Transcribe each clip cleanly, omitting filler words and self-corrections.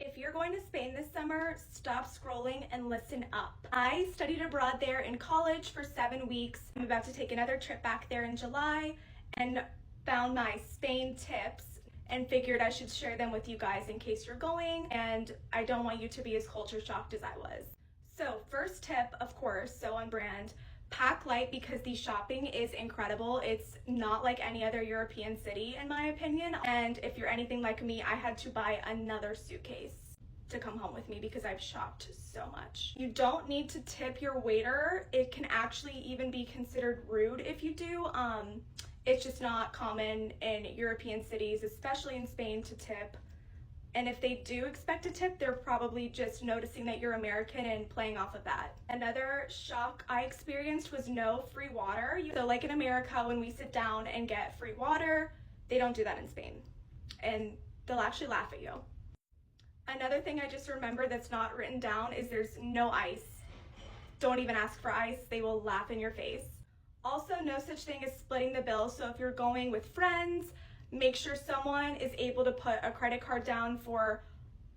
If you're going to Spain this summer, stop scrolling and listen up. I studied abroad there in college for 7 weeks. I'm about to take another trip back there in July and found my Spain tips and figured I should share them with you guys in case you're going, and I don't want you to be as culture shocked as I was. So first tip, of course, so on brand, pack light because the shopping is incredible. It's not like any other European city in my opinion. And if you're anything like me, I had to buy another suitcase to come home with me because I've shopped so much. You don't need to tip your waiter. It can actually even be considered rude if you do. It's just not common in European cities, especially in Spain, to tip. And if they do expect a tip, they're probably just noticing that you're American and playing off of that. Another shock I experienced was no free water. So like in America, when we sit down and get free water, they don't do that in Spain. And they'll actually laugh at you. Another thing I just remembered that's not written down is there's no ice. Don't even ask for ice. They will laugh in your face. Also, no such thing as splitting the bill. So if you're going with friends, make sure someone is able to put a credit card down for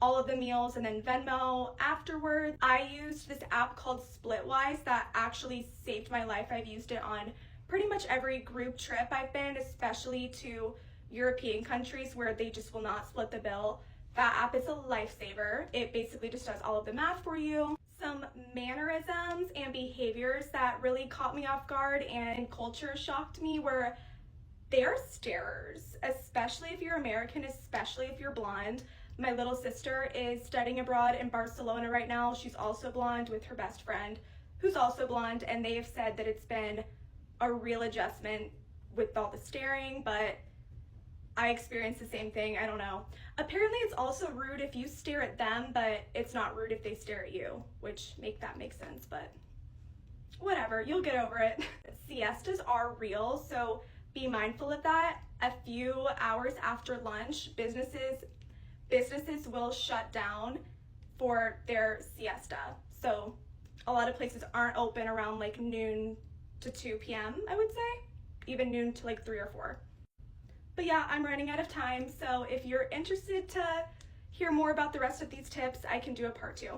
all of the meals and then Venmo afterwards. I used this app called Splitwise that actually saved my life. I've used it on pretty much every group trip I've been, especially to European countries where they just will not split the bill. That app is a lifesaver. It basically just does all of the math for you. Some mannerisms and behaviors that really caught me off guard and culture shocked me were they're starers, especially if you're American, especially if you're blonde. My little sister is studying abroad in Barcelona right now. She's also blonde with her best friend, who's also blonde, and they have said that it's been a real adjustment with all the staring, but I experienced the same thing. I don't know. Apparently it's also rude if you stare at them, but it's not rude if they stare at you, which make sense, but whatever, you'll get over it. Siestas are real, so be mindful of that. A few hours after lunch, businesses will shut down for their siesta. So a lot of places aren't open around like noon to 2 p.m. I would say, even noon to like 3 or 4. But yeah, I'm running out of time. So if you're interested to hear more about the rest of these tips, I can do a part 2.